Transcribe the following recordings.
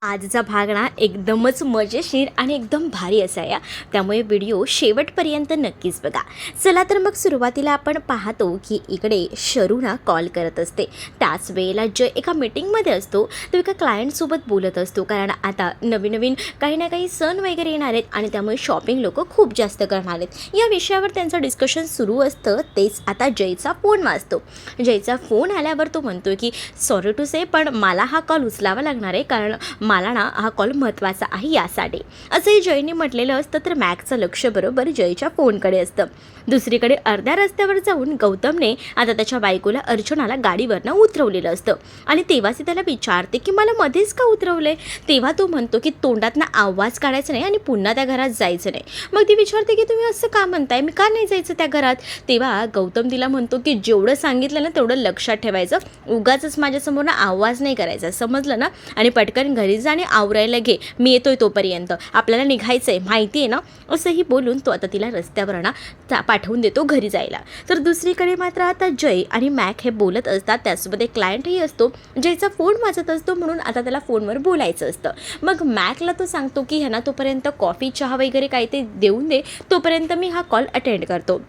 आजचा भाग ना एकदमच मजेशीर आणि एकदम भारी असा आहे. त्यामुळे व्हिडिओ शेवटपर्यंत नक्कीच बघा. चला तर मग सुरुवातीला आपण पाहतो की इकडे शरू ना कॉल करत असते. त्याच वेळेला जय एका मीटिंगमध्ये असतो. तो एका क्लायंटसोबत बोलत असतो, कारण आता नवीन नवीन काही ना काही सण वगैरे येणार आहेत आणि त्यामुळे शॉपिंग लोक खूप जास्त करणार आहेत. या विषयावर त्यांचं डिस्कशन सुरू असतं. तेच आता जयचा फोन वाजतो. जयचा फोन आल्यावर तो म्हणतो की सॉरी टू से, पण मला हा कॉल उचलावा लागणार आहे, कारण मला ना हा कॉल महत्त्वाचा आहे यासाठी. असंही जयने म्हटलेलं असतं. तर मॅकचं लक्ष बरोबर जयच्या फोनकडे असतं. दुसरीकडे अर्ध्या रस्त्यावर जाऊन गौतमने आता त्याच्या बायकोला अर्चनाला गाडीवरनं उतरवलेलं असतं आणि तेव्हाच ती त्याला विचारते की मला मध्येच का उतरवले. तेव्हा तो म्हणतो की तोंडातनं आवाज काढायचा नाही आणि पुन्हा त्या घरात जायचं नाही. मग ती विचारते की तुम्ही असं का म्हणताय, मी का नाही जायचं त्या घरात. तेव्हा गौतम तिला म्हणतो की जेवढं सांगितलं ना तेवढं लक्षात ठेवायचं, उगाचच माझ्यासमोर ना आवाज नाही करायचा, समजलं ना. आणि पटकन घरी जा आणि आवरायला घे, मी येतोय तोपर्यंत, आपल्याला निघायचं आहे, माहिती आहे ना. असंही बोलून तो आता तिला रस्त्यावर ना पाठवून देतो घरी जायला. तर दुसरीकडे मात्र आता जय आणि मॅक हे बोलत असतात. त्यासोबत एक क्लायंटही असतो. जयचा फोन वाजत असतो म्हणून आता त्याला फोनवर बोलायचं असतं. मग मॅकला तो सांगतो की ह्यांना तोपर्यंत कॉफी चहा वगैरे काही ते देऊन दे, तोपर्यंत मी हा कॉल अटेंड करतो.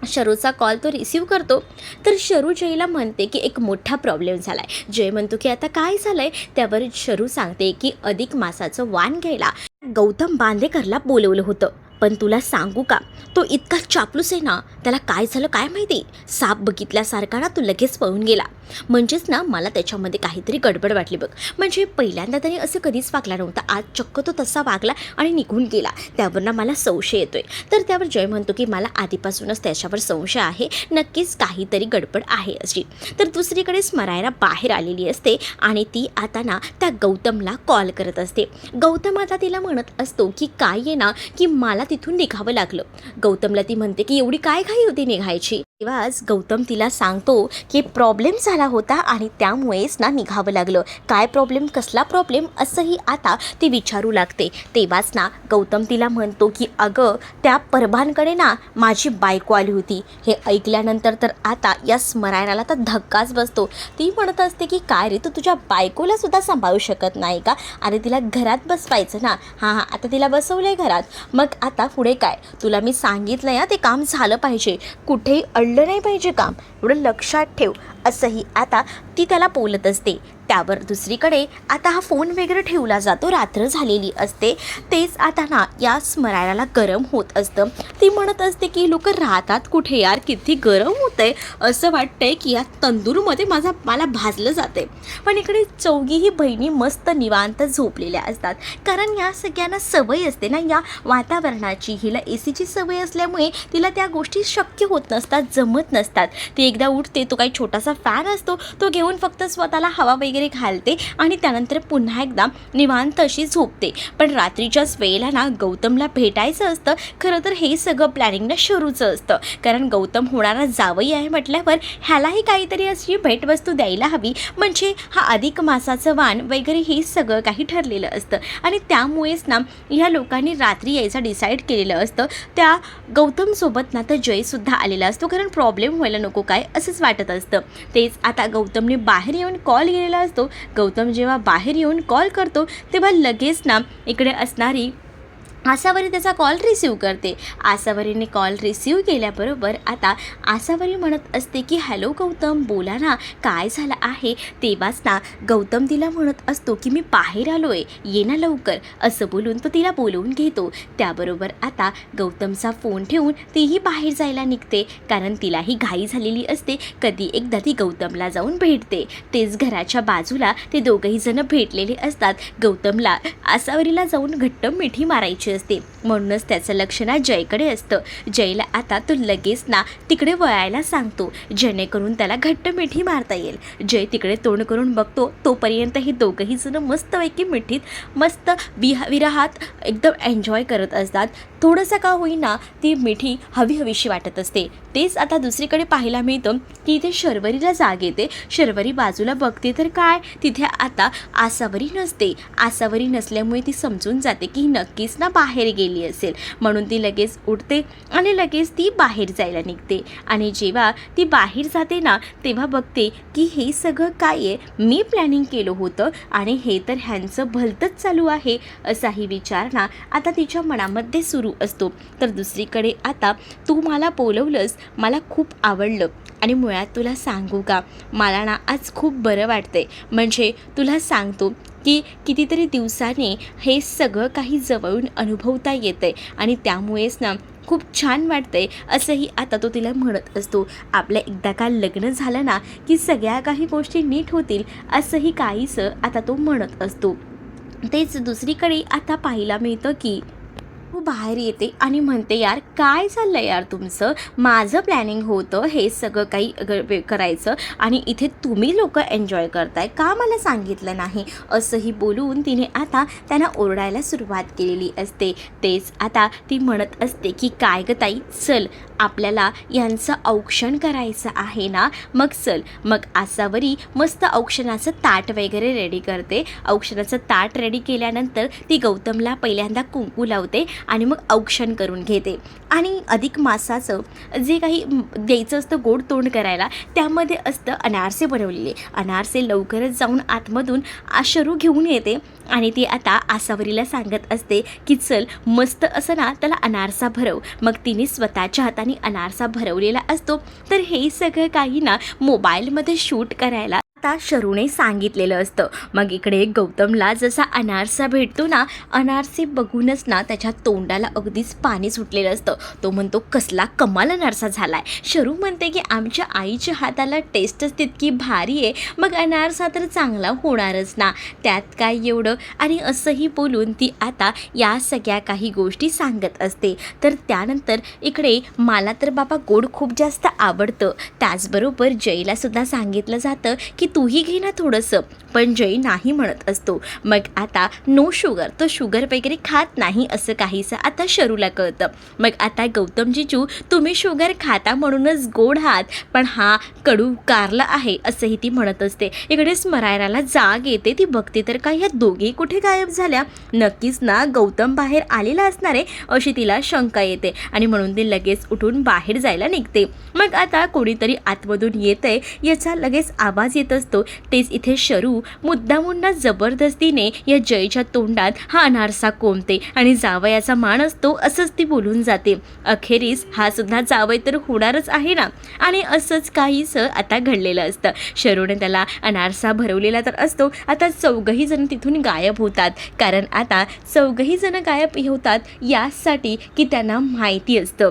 शरूचा कॉल तो रिसीव करतो. तर शरू जयला म्हणते की एक मोठा प्रॉब्लेम झाला आहे. जय म्हणतो की आता काय झालं आहे. त्यावर शरू सांगते की अधिक मासाचं वाण घ्यायला गौतम बांदेकरला बोलवलं होतं. पण तुला सांगू का, तो इतका चापलूस आहे ना, त्याला काय झालं काय माहिती. साप बघितल्यासारखा ना तो लगेच पळून गेला. म्हणजेच ना मला त्याच्यामध्ये काहीतरी गडबड वाटली बघ. म्हणजे पहिल्यांदा तरी असं कधीच वागला नव्हता, आज चक्क तो तसा वागला आणि निघून गेला. त्यावर ना मला संशय येतोय. तर त्यावर जय म्हणतो की मला आधीपासूनच त्याच्यावर संशय आहे, नक्कीच काहीतरी गडबड आहे अशी. तर दुसरीकडे स्मरायला बाहेर आलेली असते आणि ती आता ना त्या गौतमला कॉल करत असते. गौतम आता तिला म्हणत असतो की काय आहे ना की मला तिथून निघावं लागलं. गौतमला ती म्हणते की एवढी काय घाई होती निघायची. तेव्हाच गौतम तिला सांगतो की प्रॉब्लेम झाला होता आणि त्यामुळेच ना निघावं लागलं. काय प्रॉब्लेम, कसला प्रॉब्लेम, असंही आता ती विचारू लागते. तेव्हाच ना गौतम तिला म्हणतो की अगं त्या परभानकडे ना माझी बायको आली होती. हे ऐकल्यानंतर तर आता या स्मरायणाला तर धक्काच बसतो. ती म्हणत असते की काय रे, तू तुझ्या बायकोला सुद्धा सांभाळू शकत नाही का. अरे तिला घरात बसवायचं ना. हां आता तिला बसवलंय घरात, मग आता पुढे काय. तुला मी सांगितलं या, ते काम झालं पाहिजे, कुठेही अडलं नाही पाहिजे काम, एवढं लक्षात ठेव. असंही आता ती त्याला बोलत असते. त्यावर दुसरीकडे आता हा फोन वगैरे ठेवला जातो. रात्र झालेली असते. तेच आता ना या स्मरायला गरम होत असतं. ती म्हणत असते की लोक राहतात कुठे यार, किती गरम होतंय, असं वाटतंय की या तंदूरमध्ये मला भाजलं जाते. पण इकडे चौघीही बहिणी मस्त निवांत झोपलेल्या असतात, कारण या सगळ्यांना सवय असते ना या वातावरणाची. हिला एसीची सवय असल्यामुळे तिला त्या गोष्टी शक्य होत नसतात, जमत नसतात. ती एकदा उठते, तो काही छोटासा फॅन असतो तो घेऊन फक्त स्वतःला हवा वगैरे घालते आणि त्यानंतर पुन्हा एकदा निवांत अशी झोपते. पण रात्रीच्याच वेळेला ना गौतमला भेटायचं असतं. खरं तर हे सगळं प्लॅनिंग ना शरूचं असतं, कारण गौतम होणारा जावई आहे म्हटल्यावर ह्यालाही काहीतरी अशी भेटवस्तू द्यायला हवी. म्हणजे हा अधिक मासाचं वाण वगैरे हे सगळं काही ठरलेलं असतं आणि त्यामुळेच ना ह्या लोकांनी रात्री यायचं डिसाईड केलेलं असतं. त्या गौतमसोबत ना तर जयसुद्धा आलेला असतो, कारण प्रॉब्लेम व्हायला नको काय असंच वाटत असतं. तेच आता गौतमने बाहेर येऊन कॉल केलेला असतो. गौतम जेव्हा बाहेर येऊन कॉल करतो तेव्हा लगेच ना इकडे असणारी आसावरी त्याचा कॉल रिसीव करते. आसावरीने कॉल रिसीव केल्याबरोबर आता आसावरी म्हणत असते की हॅलो गौतम, बोला ना, काय झालं आहे. तेव्हाच ना गौतम तिला म्हणत असतो की मी बाहेर आलो आहे, ये ना लवकर, असं बोलून तो तिला बोलवून घेतो. त्याबरोबर आता गौतमचा फोन ठेवून तीही बाहेर जायला निघते, कारण तिलाही घाई झालेली असते. कधी एकदा ती गौतमला जाऊन भेटते. तेच घराच्या बाजूला ते दोघंही जण भेटलेले असतात. गौतमला आसावरीला जाऊन घट्ट मिठी मारायची असते, म्हणूनच त्याचं लक्ष ना जयकडे असतं. जयला आता तो लगेच ना तिकडे वळायला सांगतो, जेणेकरून त्याला घट्ट मिठी मारता येईल. जय तिकडे तोंड करून बघतो. तोपर्यंत हे दोघंही जण मस्तपैकी मिठीत मस्त विरहात एकदम एन्जॉय करत असतात. थोडंसं का होईना ती मिठी हवीशी वाटत असते. तेच आता दुसरीकडे पाहायला मिळतं की इथे शर्वरीला जाग येते. शर्वरी बाजूला बघते तर काय, तिथे आता आसावरी नसते. आसावरी नसल्यामुळे ती समजून जाते की नक्कीच ना बाहेर गेली केली असेल, म्हणून ती लगेच उठते आणि लगेच ती बाहेर जायला निघते. आणि जेव्हा ती बाहेर जाते ना, तेव्हा बघते की हे सगळं काय आहे, मी प्लॅनिंग केलं होतं आणि हे तर ह्यांचं भलतंच चालू आहे असाही विचार ना आता तिच्या मनामध्ये सुरू असतो. तर दुसरीकडे आता तू मला बोलवलंस, मला खूप आवडलं आणि मुळात तुला सांगू का, मला ना आज खूप बरं वाटतंय. म्हणजे तुला सांगतो की कितीतरी दिवसाने हे सगळं काही जवळून अनुभवता येतंय आणि त्यामुळेच ना खूप छान वाटतंय असंही आता तो तिला म्हणत असतो. आपल्या एकदा का लग्न झालं ना की सगळ्या काही गोष्टी नीट होतील असंही काहीसं आता तो म्हणत असतो. तेच दुसरीकडे आता पाहायला मिळतं की तू बाहेर येते आणि म्हणते, यार काय चाललं यार तुमचं, माझं प्लॅनिंग होतं हे सगळं काही करायचं आणि इथे तुम्ही लोक एन्जॉय करताय, का मला सांगितलं नाही असंही बोलून तिने आता त्यांना ओरडायला सुरुवात केलेली असते. तेच आता ती म्हणत असते की काय ग ताई, चल आपल्याला यांचं औक्षण करायचं आहे ना, मग चल. मग आसावरी मस्त औक्षणाचं ताट वगैरे रेडी करते. औक्षणाचं ताट रेडी केल्यानंतर ती गौतमला पहिल्यांदा कुंकू लावते आणि मग औक्षण करून घेते. आणि अधिक मासाचं जे काही द्यायचं असतं गोड तोंड करायला, त्यामध्ये असतं अनारसे बनवलेले. अनारसे लवकरच जाऊन आतमधून शरू घेऊन येते आणि ती आता आसावरीला सांगत असते की चल मस्त असं ना त्याला अनारसा भरव. मग तिने स्वतःच्या हाताने अनारसा भरवलेला असतो. तर हे सगळं काही ना मोबाईलमध्ये शूट करायला आता शरूने सांगितलेलं असतं. मग इकडे गौतमला जसा अनारसा भेटतो ना, अनारसे बघूनच ना त्याच्या तोंडाला अगदीच पाणी सुटलेलं असतं. तो म्हणतो, कसला कमाल अनारसा झालाय. शरू म्हणते की आमच्या आईच्या हाताला टेस्टच तितकी भारी आहे, मग अनारसा तर चांगला होणारच ना, त्यात काय एवढं. आणि असंही बोलून ती आता या सगळ्या काही गोष्टी सांगत असते. तर त्यानंतर इकडे मला तर बाबा गोड खूप जास्त आवडतं. त्याचबरोबर जयला सुद्धा सांगितलं जातं की तूही घे ना थोडंसं, पण जय नाही म्हणत असतो. मग आता नो शुगर, तो शुगर वगैरे खात नाही असं काहीसं आता शरूला कळतं. मग आता गौतम जिजू तुम्ही शुगर खाता म्हणूनच गोड आहात, पण हा कडू कारला आहे असंही ती म्हणत असते. इकडे स्मरायराला जाग येते. ती बघते तर काय ह्या दोघी कुठे गायब झाल्या, नक्कीच ना गौतम बाहेर आलेला असणार आहे अशी तिला शंका येते आणि म्हणून ती लगेच उठून बाहेर जायला निघते. मग आता कोणीतरी आतमधून येतंय याचा लगेच आवाज येत असतो. तेच इथे शरू मुद्दामुन्ना जबरदस्तीने या जयच्या तोंडात हा अनारसा कोंबते आणि जावयाचा मान असतो असंच ती बोलून जाते. अखेरीस हा सुद्धा जावय तर होणारच आहे ना. आणि असंच काहीसं आता घडलेलं असतं. शरूने त्याला अनारसा भरवलेला तर असतो. आता चौघही जण तिथून गायब होतात, कारण आता चौघही जण गायब होतात यासाठी की त्यांना माहिती असतं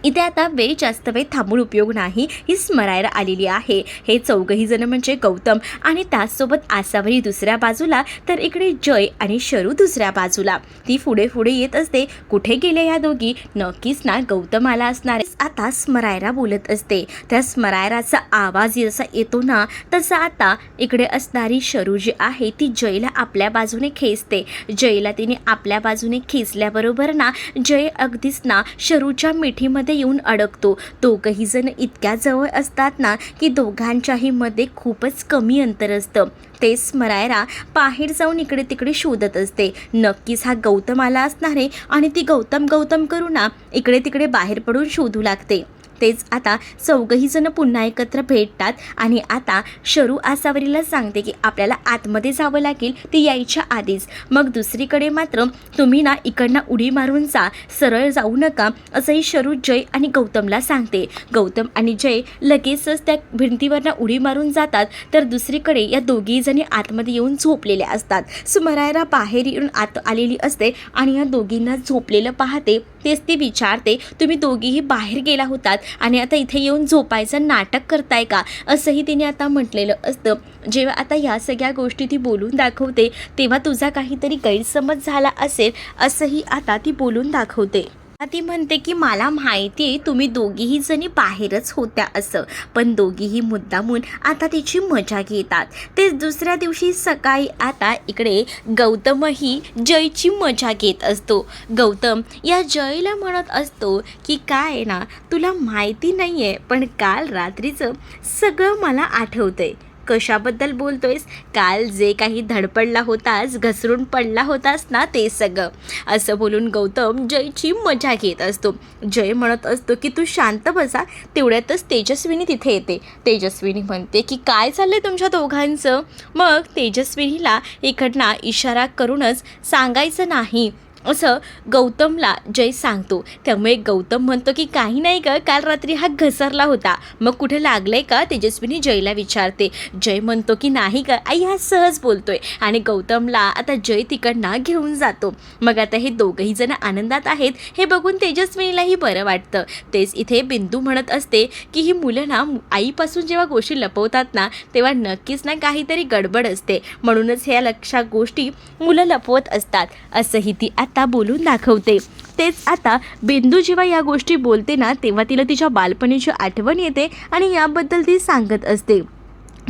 इथे आता जास्त वेळ थांबून उपयोग नाही, ही स्मरायला आलेली आहे. हे चौघही जण म्हणजे गौतम आणि त्याचसोबत आसावरी दुसऱ्या बाजूला, तर इकडे जय आणि शरू दुसऱ्या बाजूला. ती पुढे पुढे येत असते. कुठे गेले या दोघी, नक्कीच ना गौतम आला असणार. आता स्मरायरा बोलत असते. त्या स्मरायराचा आवाज जसा येतो ना, तसा आता इकडे असणारी शरू जी आहे ती जयला आपल्या बाजूने खेचते. जयला तिने आपल्या बाजूने खेचल्याबरोबर ना जय अगदीच ना शरूच्या मिठीमध्ये येऊन अडकतो. दोघही जण इतक्या जवळ असतात ना की दोघांच्याही मध्ये खूपच कमी अंतर असतं. ते स्मरायरा बाहेर जाऊन इकडे तिकडे शोधत असते. नक्कीच हा गौतम आला असणार आहे आणि ती गौतम गौतम करू ना इकडे तिकडे बाहेर पडून शोधू लागते. तेच आता चौघही जण पुन्हा एकत्र भेटतात आणि आता शरू आसावरीला सांगते की आपल्याला आतमध्ये जावं लागेल ती यायच्या आधीच. मग दुसरीकडे मात्र तुम्ही ना इकडनं उडी मारून जा, सरळ जाऊ नका असंही शरू जय आणि गौतमला सांगते. गौतम आणि जय लगेचच त्या भिंतीवरनं उडी मारून जातात. तर दुसरीकडे या दोघी जणी आतमध्ये येऊन झोपलेल्या असतात. स्मरायरा बाहेर येऊन आत आलेली असते आणि या दोघींना झोपलेलं पाहते. तेच ती विचारते, तुम्ही दोघीही बाहेर गेला होतात आणि आता इथे येऊन झोपायचं नाटक करताय का, असंही तिने आता म्हटलेलं असतं. जेव्हा आता ह्या सगळ्या गोष्टी ती बोलून दाखवते तेव्हा तुझा काहीतरी गैरसमज झाला असेल असंही आता ती बोलून दाखवते. ती म्हणते की मला माहिती आहे तुम्ही दोघीही जणी बाहेरच होत्या असं, पण दोघीही मुद्दामून आता तिची मजा घेतात. ते दुसऱ्या दिवशी सकाळी आता इकडे गौतमही जयची मजा घेत असतो. गौतम या जयला म्हणत असतो की काय आहे ना, तुला माहिती नाही आहे पण काल रात्रीचं सगळं मला आठवतंय. कशाबद्दल बोलतोयस? काल जे काही धडपडला होतास, घसरून पडला होतास ना, ते सगळं. असं बोलून गौतम जयची मजा घेत असतो. जय म्हणत असतो की तू शांत बसा. तेवढ्यातच तेजस्विनी तिथे येते. तेजस्विनी म्हणते की काय चाललंय तुमच्या दोघांचं? मग तेजस्विनीला इकडनं इशारा करूनच सांगायचं नाही असं गौतमला जय सांगतो. त्यामुळे गौतम म्हणतो की काही नाही का, काल रात्री हा घसरला होता. मग कुठे लागलंय का? तेजस्विनी जयला विचारते. जय म्हणतो की नाही का आई, हा सहज बोलतोय. आणि गौतमला आता जय तिकडनं घेऊन जातो. मग आता हे दोघंही जण आनंदात आहेत हे बघून तेजस्विनीलाही बरं वाटतं. तेच इथे बिंदू म्हणत असते की ही मुलं ना आईपासून जेव्हा गोष्टी लपवतात ना, तेव्हा नक्कीच ना काहीतरी गडबड असते. म्हणूनच ह्या लक्षात गोष्टी मुलं लपवत असतात असंही ती आता बोलून दाखवते. तेच आता बिंदू जेव्हा या गोष्टी बोलते ना, तेव्हा तिला तिच्या बालपणीची आठवण येते आणि याबद्दल ती सांगत असते.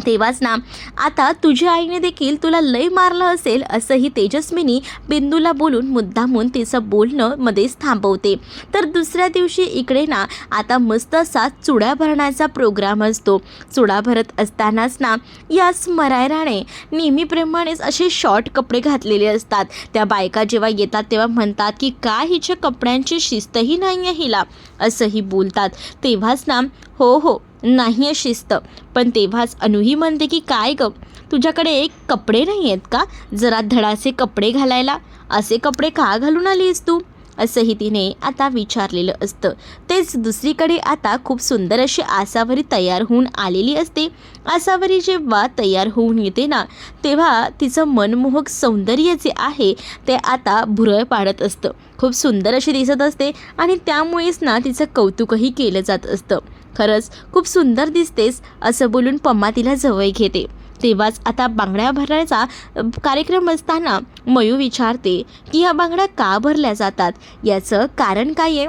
तेव्हाच ना आता तुझ्या आईने देखील तुला लय मारलं असेल असंही तेजस्विनी बिंदूला बोलून मुद्दामून तिचं बोलणं मध्येच थांबवते. तर दुसऱ्या दिवशी इकडे ना आता मस्त असा चुडा भरण्याचा प्रोग्राम असतो. चुडा भरत असतानाच ना या स्मरायराने नेहमीप्रमाणेच असे शॉर्ट कपडे घातलेले असतात. त्या बायका जेव्हा येतात तेव्हा म्हणतात की काय हिच्या कपड्यांची शिस्तही नाही आहे हिला, असंही बोलतात. तेव्हाच ना हो नाही आहे शिस्त. पण तेव्हाच अनुही म्हणते की काय ग, तुझ्याकडे एक कपडे नाही आहेत का? जरा धडाचे कपडे घालायला, असे कपडे का घालून आलीस तू, असंही तिने आता विचारलेलं असतं. तेच दुसरीकडे आता खूप सुंदर अशी आसावरी तयार होऊन आलेली असते. आसावरी जेव्हा तयार होऊन येते ना, तेव्हा तिचं मनमोहक सौंदर्य जे आहे ते आता भुरळ पाडत असतं. खूप सुंदर अशी दिसत असते आणि त्यामुळेच ना तिचं कौतुकही केलं जात असतं. खरंच खूप सुंदर दिसतेस असं बोलून पम्मा तिला जवळ घेते. तेव्हाच आता बांगड्या भरण्याचा कार्यक्रम असताना मयू विचारते की ह्या बांगड्या का भरल्या जातात, याचं कारण काय आहे?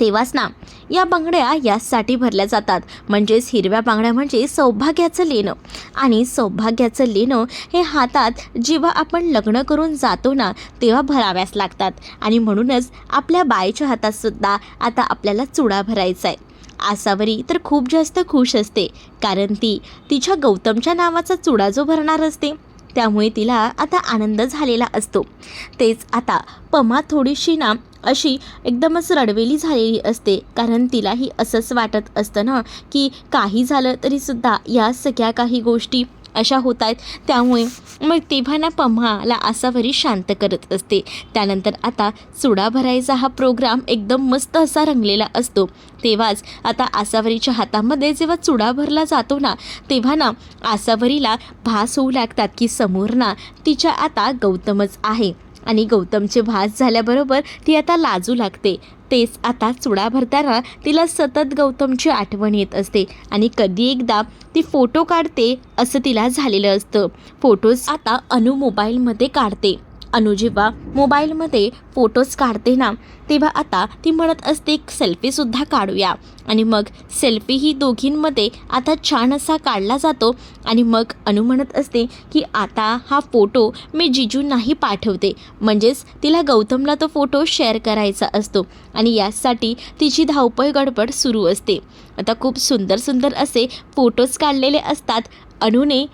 तेव्हाच ना या बांगड्या यासाठी भरल्या जातात, म्हणजेच हिरव्या बांगड्या म्हणजे सौभाग्याचं लेणं. आणि सौभाग्याचं लेणं हे हातात जेव्हा आपण लग्न करून जातो ना, तेव्हा भराव्यास लागतात. आणि म्हणूनच आपल्या बाईच्या हातातसुद्धा आता आपल्याला चुडा भरायचा आहे. आसावरी तर खूप जास्त खुश असते, कारण ती तिच्या गौतमच्या नावाचा चुडा जो भरणार असते, त्यामुळे तिला आता आनंद झालेला असतो. तेच आता पमा थोडीशी ना अशी एकदमच रडवेली झालेली असते, कारण तिलाही असंच वाटत असतं ना की काही झालं तरीसुद्धा या सगळ्या काही गोष्टी अशा होत आहेत. त्यामुळे मग तेव्हा ना पम्हाला आसावरी शांत करत असते. त्यानंतर आता चुडा भरायचा हा प्रोग्राम एकदम मस्त असा रंगलेला असतो. तेव्हाच आता आसावरीच्या हातामध्ये जेव्हा चुडा भरला जातो ना, तेव्हा ना आसावरीला भास होऊ लागतात की समोर ना तिच्या आता गौतमच आहे. आणि गौतमचे भास झाल्याबरोबर ती आता लाजू लागते. तेच आता चुडा भरताना तिला सतत गौतमची आठवण येत असते आणि कधी एकदा ती फोटो काढते असं तिला झालेलं असतं. फोटोज आता अनु मोबाईलमध्ये काढते. अनु जेव्हा मोबाईलमध्ये फोटोज काढते ना, तेव्हा आता ती म्हणत असते सेल्फीसुद्धा काढूया. आणि मग सेल्फी ही दोघींमध्ये आता छान असा काढला जातो. आणि मग अनु म्हणत असते की आता हा फोटो मी जिजूंनाही पाठवते, म्हणजेच तिला गौतमला तो फोटो शेअर करायचा असतो. आणि यासाठी तिची धावपळ गडबड सुरू असते. आता खूप सुंदर सुंदर असे फोटोज काढलेले असतात अनुने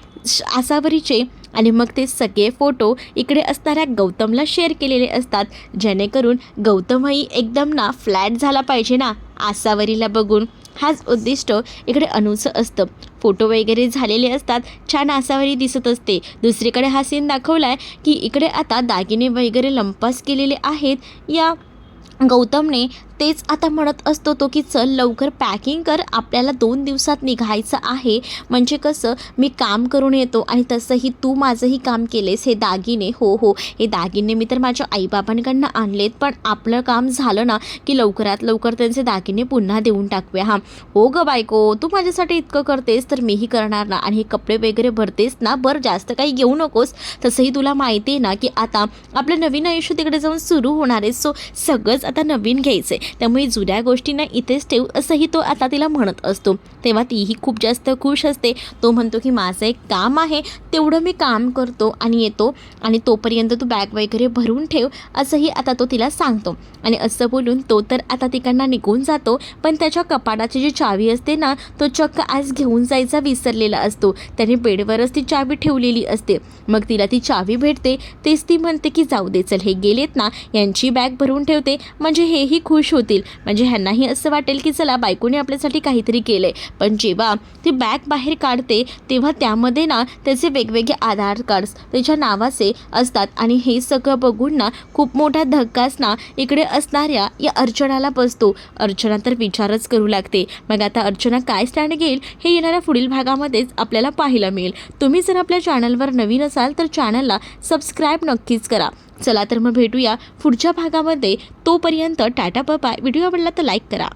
आसावरीचे. आणि मग ते सगळे फोटो इकडे असणाऱ्या गौतमला शेअर केलेले असतात, जेणेकरून गौतमही एकदम ना फ्लॅट झाला पाहिजे ना आसावरीला बघून. हाच उद्दिष्ट इकडे अनुचं असतं. फोटो वगैरे झालेले असतात, छान आसावरी दिसत असते. दुसरीकडे हा सीन दाखवला आहे की इकडे आता दागिने वगैरे लंपास केलेले आहेत या गौतमने. तेच आता म्हणत असतो तो की चल लवकर पॅकिंग कर, आपल्याला 2 दिवसात निघायचं आहे. म्हणजे कसं मी काम करून येतो आणि तसंही तू माझंही काम केलेस. हे दागिने हो हे दागिने मी तर माझ्या आईबाबांकडनं आणलेत, पण आपलं काम झालं ना की लवकरात लवकर त्यांचे दागिने पुन्हा देऊन टाकूया. हां हो ग बायको, तू माझ्यासाठी इतकं करतेस तर मीही करणार ना. आणि हे कपडे वगैरे भरतेस ना, बरं जास्त काही घेऊ नकोस. तसंही तुला माहिती आहे ना की आता आपलं नवीन आयुष्य तिकडे जाऊन सुरू होणार आहे, सो सगळंच आता नवीन घ्यायचं आहे. त्यामुळे जुन्या गोष्टींना इथेच ठेव असंही तो आता तिला म्हणत असतो. तेव्हा तीही खूप जास्त खुश असते. तो म्हणतो की माझं एक काम आहे, तेवढं मी काम करतो आणि येतो आणि तोपर्यंत तू बॅग वगैरे भरून ठेव असंही आता तो तिला सांगतो. आणि असं बोलून तो तर आता तिकडनं निघून जातो. पण त्याच्या कपाटाची जी चावी असते ना, तो चक्क आज घेऊन जायचा विसरलेला असतो. त्याने बेडवरच ती चावी ठेवलेली असते. मग तिला ती चावी भेटते. तेच ती म्हणते की जाऊ दे, चल हे गेलेत ना, यांची बॅग भरून ठेवते म्हणजे हेही खुश होतील. म्हणजे ह्यांनाही असं वाटेल की चला बायकोने आपल्यासाठी काहीतरी केलं आहे. पण जेव्हा ती बॅग बाहेर काढते तेव्हा त्यामध्ये ना त्याचे वेगवेगळे आधार कार्ड्स त्याच्या नावाचे असतात. आणि हे सगळं बघून ना खूप मोठा धक्काच ना इकडे असणाऱ्या या अर्चनाला बसतो. अर्चना तर विचारच करू लागते. मग आता अर्चना काय स्टँड घेईल हे येणाऱ्या पुढील भागामध्येच आपल्याला पाहायला मिळेल. तुम्ही जर आपल्या चॅनलवर नवीन असाल तर चॅनलला सबस्क्राईब नक्कीच करा. चला तर मग भेटूया पुढच्या भागामध्ये. तोपर्यंत टाटा बाय. व्हिडिओ आवडला तर लाईक करा.